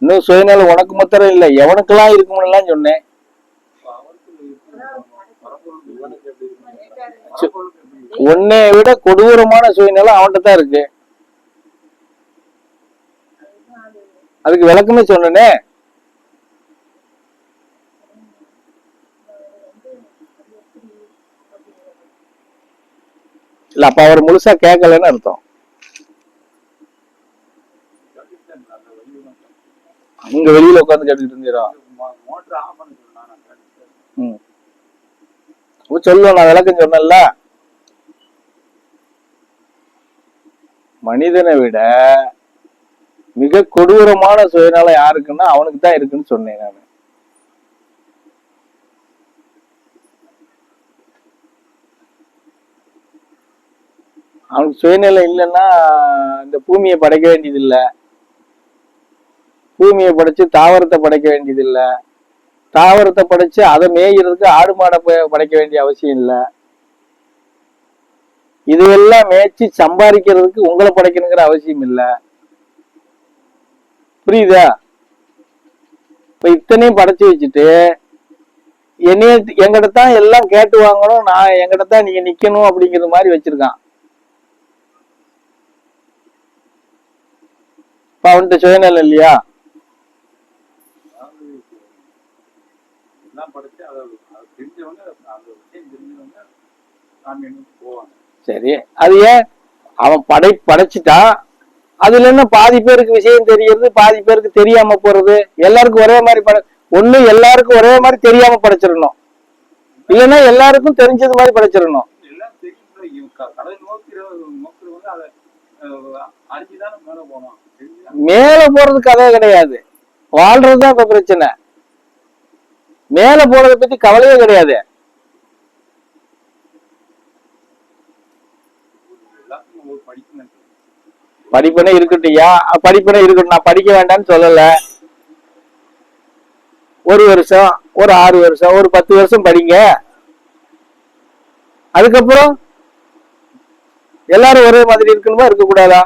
இன்னும் சுயநலம் உனக்கு மாத்திரம் இல்லை, எவனுக்கெல்லாம் இருக்கும்லாம் சொன்னேன். உன்னை விட கொடூரமான சுயநலம் அவன்கிட்ட தான் இருக்கு. அதுக்கு விளக்கமே சொன்னனே. இல்ல அப்ப அவர் முழுசா கேட்கலன்னு அர்த்தம். அங்க வெளியில உட்காந்து கேட்டுக்கிட்டு இருந்தீரோ? சொல்லுவோம், நான் விளக்கம் சொன்னேன்ல. மனிதனை விட மிக கொடூரமான சுயநலம் யாருக்குன்னா அவனுக்கு தான் இருக்குன்னு சொன்னேன் நான். அவனுக்கு சுயநிலை இல்லைன்னா இந்த பூமியை படைக்க வேண்டியது இல்லை. பூமியை படைச்சு தாவரத்தை படைக்க வேண்டியது இல்லை. தாவரத்தை படைச்சு அதை மேய்கிறதுக்கு ஆடு மாடை படைக்க வேண்டிய அவசியம் இல்லை. இதுவெல்லாம் மேய்ச்சி சம்பாதிக்கிறதுக்கு உங்களை படைக்கணுங்கிற அவசியம் இல்லை. புரியுதா? இப்ப இத்தனையும் படைச்சு வச்சுட்டு என்னைய எங்கிட்ட தான் எல்லாம் கேட்டு வாங்கணும், நான் எங்கிட்ட தான் நீங்க நிக்கணும் அப்படிங்கிற மாதிரி வச்சிருக்கான். இப்ப அவன்கிட்ட சுயநலம் இல்லையா? சரி, அது ஏன் அவன் படைச்சிட்டான். அதுல என்ன பாதி பேருக்கு விஷயம் தெரியுது, பாதி பேருக்கு தெரியாம போறது. எல்லாருக்கும் ஒரே மாதிரி ஒண்ணு எல்லாருக்கும் ஒரே மாதிரி தெரியாம படைச்சிடணும், இல்லைன்னா எல்லாருக்கும் தெரிஞ்சது மாதிரி படைச்சிடணும். மேல போறது கதை கிடையாது, வாழ்றதுதான் இப்ப பிரச்சனை. மேல போறதை பத்தி கவலையே கிடையாது. படிப்பனே இருக்கட்டும்யா, படிப்பனே இருக்கட்டும், நான் படிக்க வேண்டாம்னு சொல்லல. ஒரு வருஷம், ஒரு 6 வருஷம், ஒரு 10 வருஷம் படிங்க. அதுக்கப்புறம் எல்லாரும் ஒரே மாதிரி இருக்கணுமா, இருக்கக்கூடாதா?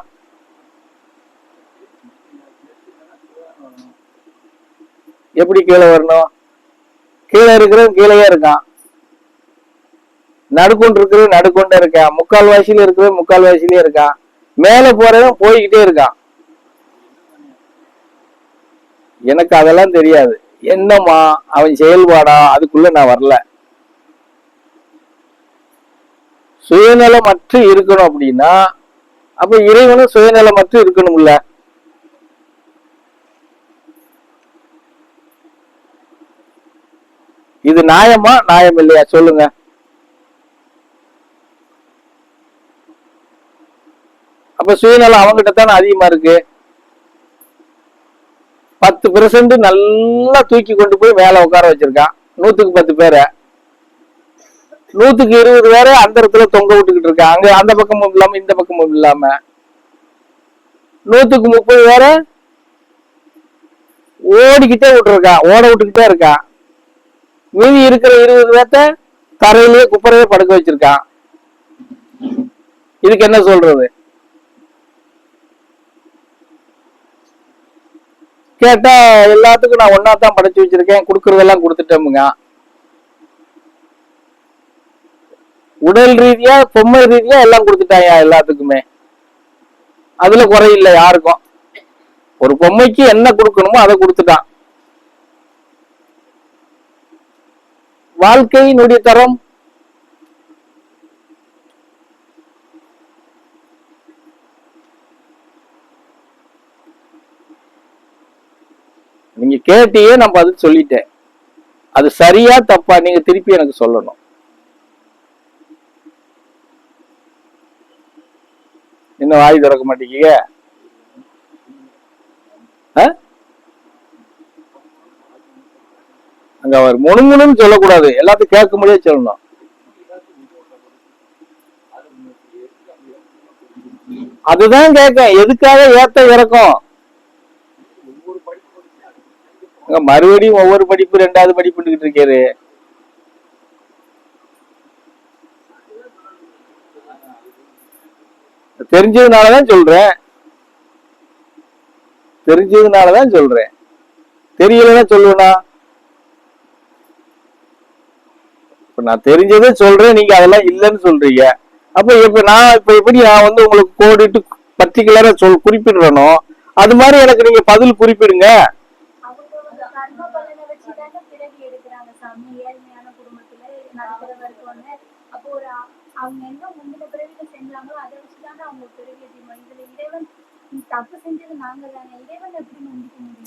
எப்படி கீழே வரணும்? கீழே இருக்கிறவன் கீழேயே இருக்கான், நடுக்கொண்டு இருக்கிறவன் நடுக்கொண்டே இருக்கான், முக்கால்வாசியில இருக்கிறவன் முக்கால்வாசியிலே இருக்கான், மேல போறவன் போய்கிட்டே இருக்கான். எனக்கு அதெல்லாம் தெரியாது. என்னமா அவன் செயல்பாடா, அதுக்குள்ள நான் வரல. சுயநலமற்று இருக்கணும் அப்படின்னா அப்ப இறைவனும் சுயநலமற்று இருக்கணும்ல. இது நியாயமா நியாயம் இல்லையா சொல்லுங்க? அப்ப சுயநலம் அவங்ககிட்ட தானே அதிகமா இருக்கு. 10% நல்லா தூக்கி கொண்டு போய் மேல உட்கார வச்சிருக்கான், 100க்கு 10 பேரை. 100க்கு 20 பேரை அந்த இடத்துல தொங்க விட்டுக்கிட்டு இருக்கான், அங்க அந்த பக்கமும் இல்லாம இந்த பக்கமும் இல்லாம. 100க்கு 30 பேரை ஓடிக்கிட்டே விட்டுருக்கான், ஓட விட்டுக்கிட்டே இருக்கான். மீதி இருக்கிற 20 பேர்த்த தரையிலேயே குப்பரையே படுக்க வச்சிருக்கான். இதுக்கு என்ன சொல்றது? கேட்டா எல்லாத்துக்கும் நான் ஒன்னாத்தான் படைச்சு வச்சிருக்கேன், கொடுக்கறதெல்லாம் கொடுத்துட்டோமுங்க. உடல் ரீதியா பொம்மை ரீதியா எல்லாம் கொடுத்துட்டாங்க எல்லாத்துக்குமே, அதுல குறை இல்லை யாருக்கும். ஒரு பொம்மைக்கு என்ன கொடுக்கணுமோ அதை கொடுத்துட்டான். வாழ்க்கையினுடைய தரம் நீங்க கேட்டியே, நான் பதில் சொல்லிட்டேன். அது சரியா தப்பா நீங்க திருப்பி எனக்கு சொல்லணும். இன்னும் வாய் திறக்க மாட்டேங்க. அங்க அவர் முணுமுணுன்னு சொல்லக்கூடாது, எல்லாத்தையும் கேட்க முடியாது சொல்லணும். அதுதான் கேட்க, எதுக்காக ஏத்த இறக்கம்? மறுபடியும் ஒவ்வொரு படிப்பு 2வது படிப்புட்டு இருக்காரு. தெரிஞ்சதுனாலதான் சொல்றேன், தெரிஞ்சதுனாலதான் சொல்றேன். தெரியலன்னா சொல்லுவேனா? இப்ப நான் தெரிஞ்சதே சொல்றேன், நீங்க அதெல்லாம் இல்லைன்னு சொல்றீங்க. அப்ப இப்ப எப்படி நான் வந்து உங்களுக்கு கோடிட்டு பர்டிகுலரா குறிப்பிடுறனோ அது மாதிரி எனக்கு நீங்க பதில் குறிப்பிடுங்க.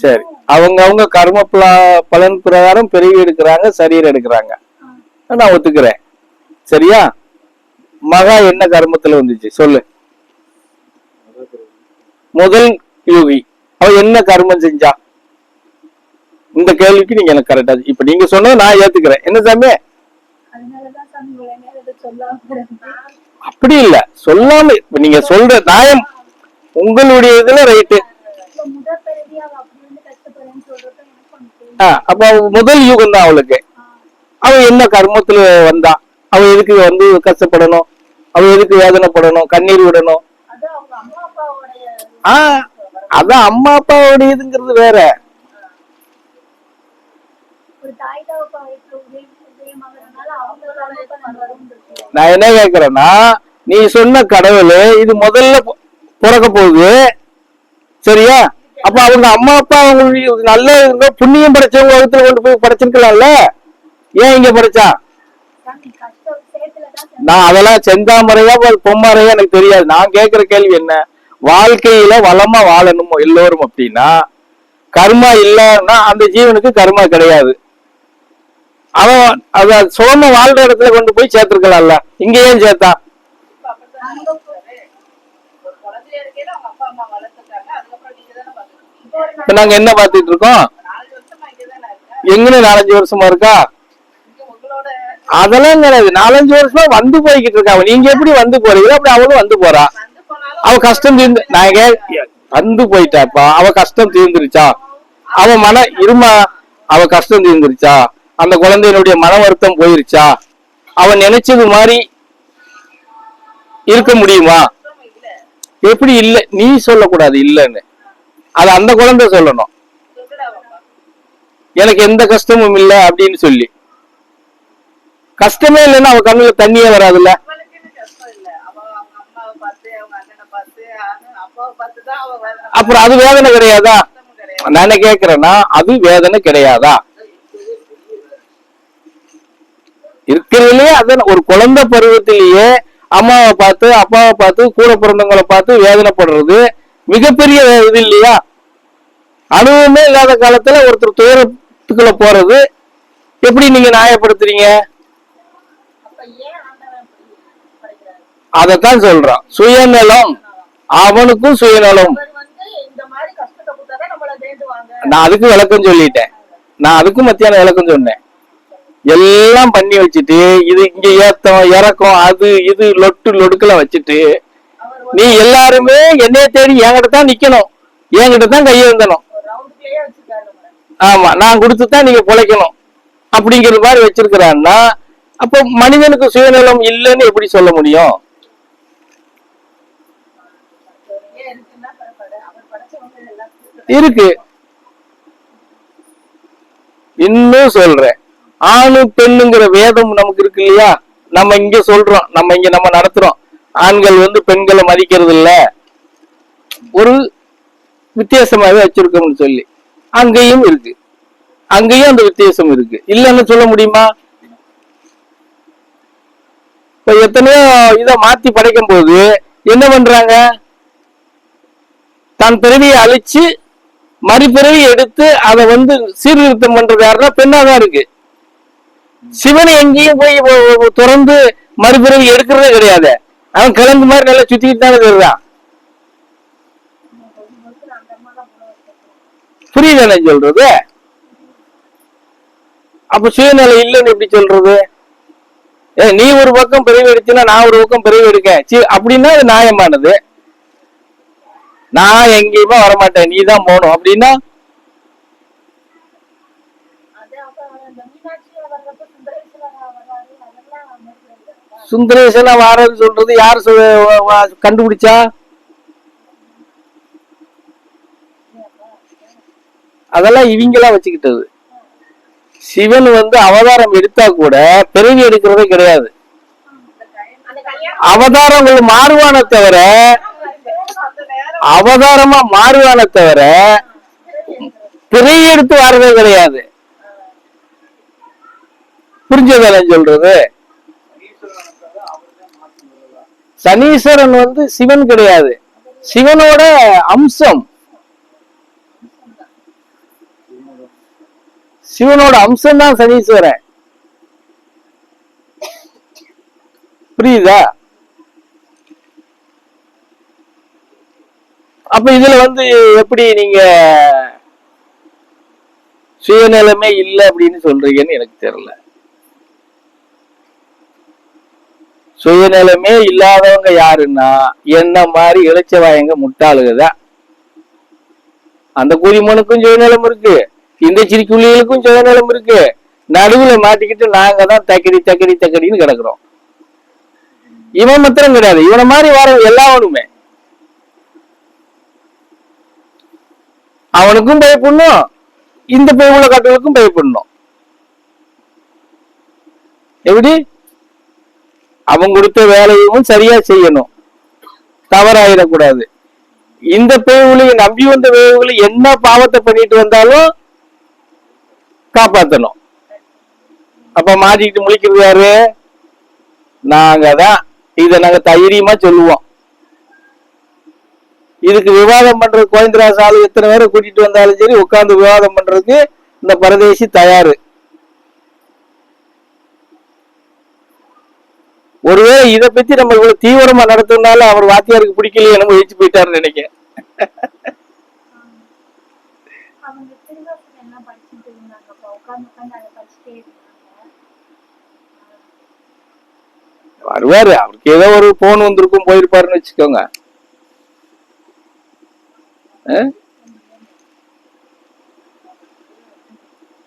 சரி, அவங்க கர்ம பலன் பிரகாரம் பிறவி எடுக்கிறாங்க, சரீரம் எடுக்கிறாங்க, நான் ஒத்துக்கிறேன். சரியா? மகா என்ன கர்மத்துல வந்துச்சு சொல்லு. முதல் யோகி அவ என்ன கர்மம் செஞ்சா? இந்த கேள்விக்கு நீங்க எனக்கு கரெக்டா இப்ப நீங்க சொன்னது நான் ஏத்துக்கிறேன். என்ன சாமி? அப்படி இல்ல, சொல்லாம நீங்க சொல்ற நியாயம் உங்களுடைய இதுல ரைட்டு. அப்ப முதல் யுகம் தான் அவளுக்கு. அவ என்ன கர்மத்துல வந்தா? அவ எதுக்கு வந்து கஷ்டப்படணும்? அவ எதுக்கு வேதனைப்படணும், கண்ணீர் விடணும்? அதான் அம்மா அப்பாவோட இதுங்கிறது வேற. நான் என்ன கேக்குறேன்னா, நீ சொன்ன கடவுள் இது முதல்ல பிறக்க போகுது, சரியா? அப்ப அவங்க அம்மா அப்பா அவங்க நல்ல புண்ணியம் படைச்சவங்க வகுத்துல கொண்டு போய் படைச்சிருக்கலாம்ல, ஏன் இங்க படைச்சா? நான் அதெல்லாம் செந்தாமரையா பொம்மாரையா எனக்கு தெரியாது. நான் கேக்குற கேள்வி என்ன, வாழ்க்கையில வளமா வாழணும் எல்லோரும் அப்படின்னா கர்மா இல்லைன்னா அந்த ஜீவனுக்கு கர்மா கிடையாது. அவன் அத சோம வாழ்ற இடத்துல கொண்டு போய் சேர்த்திருக்கலாம்ல, இங்க ஏன் சேர்த்தான்? நாங்க என்ன பாத்துட்டு இருக்கோம்? எங்கன்னு 4-5 வருஷமா இருக்கா? அதெல்லாம் கிடையாது. 4-5 வருஷமா வந்து போய்கிட்டு இருக்கா. நீங்க எப்படி வந்து போறீங்களோ அப்படி அவளும் வந்து போறா. அவ கஷ்டம் தீர்ந்து நான் வந்து போயிட்டாப்பா, அவ கஷ்டம் தீர்ந்துருச்சா? அவ இருமா, அவ கஷ்டம் தீர்ந்துருச்சா? அந்த குழந்தையினுடைய மன வருத்தம் போயிருச்சா? அவன் நினைச்சது மாதிரி இருக்க முடியுமா? எப்படி இல்ல? நீ சொல்லக்கூடாது இல்லன்னு, அது அந்த குழந்தை சொல்லணும். எனக்கு எந்த கஷ்டமும் இல்லை அப்படின்னு சொல்லி. கஷ்டமே இல்லைன்னா அவ கண்ணுல தண்ணியே வராதுல்ல. அப்புறம் அது வேதனை கிடையாதா? நான் கேக்குறேன்னா அது வேதனை கிடையாதா? இருக்கிறதுலயே அதான் ஒரு குழந்தை பருவத்திலேயே அம்மாவை பார்த்து அப்பாவை பார்த்து கூட பிறந்தவங்களை பார்த்து வேதனைப்படுறது மிகப்பெரிய இது இல்லையா? அனுபவமே இல்லாத காலத்துல ஒருத்தர் துயரத்துக்குள்ள போறது எப்படி நீங்க நியாயப்படுத்துறீங்க? அதத்தான் சொல்றான், சுயநலம். அவனுக்கும் சுயநலம். நான் அதுக்கு விளக்கம் சொல்லிட்டேன். நான் அதுக்கும் மத்தியான விளக்கம் சொன்னேன். எல்லாம் பண்ணி வச்சுட்டு இது இங்க ஏத்தம் இறக்கம் அது இது லொட்டு லொடுக்கல வச்சுட்டு நீ எல்லாருமே என்னைய தேடி என்கிட்ட தான் நிக்கணும், என்கிட்ட தான் கையை வந்தணும். ஆமா, நான் கொடுத்துதான் நீங்க பிழைக்கணும் அப்படிங்கிற மாதிரி வச்சிருக்கிறான்னா அப்ப மனிதனுக்கு சுயநலம் இல்லைன்னு எப்படி சொல்ல முடியும்? இருக்கு. இன்னும் சொல்றேன், ஆணு பெண்ணுங்கிற வேதம் நமக்கு இருக்கு இல்லையா? நம்ம இங்க சொல்றோம், நம்ம நடத்துறோம், ஆண்கள் வந்து பெண்களை மதிக்கிறது இல்ல, ஒரு வித்தியாசமாவே வச்சிருக்கோம்னு சொல்லி. அங்கேயும் இருக்கு, அங்கேயும் அந்த வித்தியாசம் இருக்கு. இல்லைன்னு சொல்ல முடியுமா? இப்ப எத்தனையோ இதை மாத்தி படைக்கும் போது என்ன பண்றாங்க? தான் பிறவியை அழிச்சு மறுபிறவி எடுத்து அதை வந்து சீர்திருத்தம் பண்றது யாருன்னா பெண்ணாதான் இருக்கு. சிவனை எங்கேயும் போய் திறந்து மறுபிறவி எடுக்கிறதே கிடையாது. அவன் கிளம்பு மாதிரி நல்லா சுத்திட்டு தானே தெரியுறான். புரியுதானே சொல்றது? அப்ப சுயநிலை இல்லைன்னு எப்படி சொல்றது? நீ ஒரு பக்கம் பிறவி எடுச்சுன்னா நான் ஒரு பக்கம் பிறவி எடுக்க அப்படின்னா அது நியாயமானது. நான் எங்கேயுமே வரமாட்டேன், நீ தான் போகணும் அப்படின்னா சுந்தரேசனா வாரன்னு சொல்றது யாரு கண்டுபிடிச்சா? அதெல்லாம் இவங்களா வச்சுக்கிட்டது. சிவன் வந்து அவதாரம் எடுத்தா கூட பிறவி எடுக்கிறதே கிடையாது. அவதாரங்கள் மாறுவான தவிர, அவதாரமா மாறுவான தவிர பிறவி எடுத்து வர்றதே கிடையாது. புரிஞ்சதான சொல்றது? சனீஸ்வரன் வந்து சிவன் கிடையாது, சிவனோட அம்சம். சிவனோட அம்சம் தான் சனீஸ்வரன். புரியுதா? அப்ப இதுல வந்து எப்படி நீங்க சுயநலமே இல்லை அப்படின்னு சொல்றீங்கன்னு எனக்கு தெரியல. சுயநலமே இல்லாதவங்க யாருன்னா என்ன மாதிரி இளைச்சவாயங்க முட்டாளுகதான். அந்த கூலிமனுக்கும் சுயநலம் இருக்கு, இந்த சிரிக்குள்ளிகளுக்கும் சுயநலம் இருக்கு. நடுவுல மாட்டிக்கிட்டு நாங்க தான் தக்கடி தக்கடி தக்கடின்னு கிடக்குறோம். இவன் மாத்திரம் கிடையாது, இவனை மாதிரி வர எல்லாவனுமே அவனுக்கும் பயப்படணும், இந்த பயவுள்ள கட்டுகளுக்கும் பயப்படணும். எப்படி? அவன் கொடுத்த வேலையும் சரியா செய்யணும், தவறாயிடக்கூடாது. இந்த பேவுகளையும் நம்பி வந்த பேவுகளை என்ன பாவத்தை பண்ணிட்டு வந்தாலும் காப்பாத்தணும். அப்ப மாட்டிக்கிட்டு முழிக்கிறது யாரு? நாங்க தான். இத நாங்க தைரியமா சொல்லுவோம். இதுக்கு விவாதம் பண்றது கோவிந்தராஜ் ஆளு எத்தனை பேரை கூட்டிட்டு வந்தாலும் சரி, உட்கார்ந்து விவாதம் பண்றதுக்கு இந்த பரதேசி தயாரு. ஒருவேளை இதை பத்தி நம்ம இவ்வளவு தீவிரமா நடத்தினால அவர் வாத்தியாருக்கு பிடிக்கலையே, நம்ம வச்சு போயிட்டாருன்னு நினைக்கிறேன். வருவாரு, அவருக்கு ஏதோ ஒரு போன் வந்திருக்கும், போயிருப்பாருன்னு வச்சுக்கோங்க.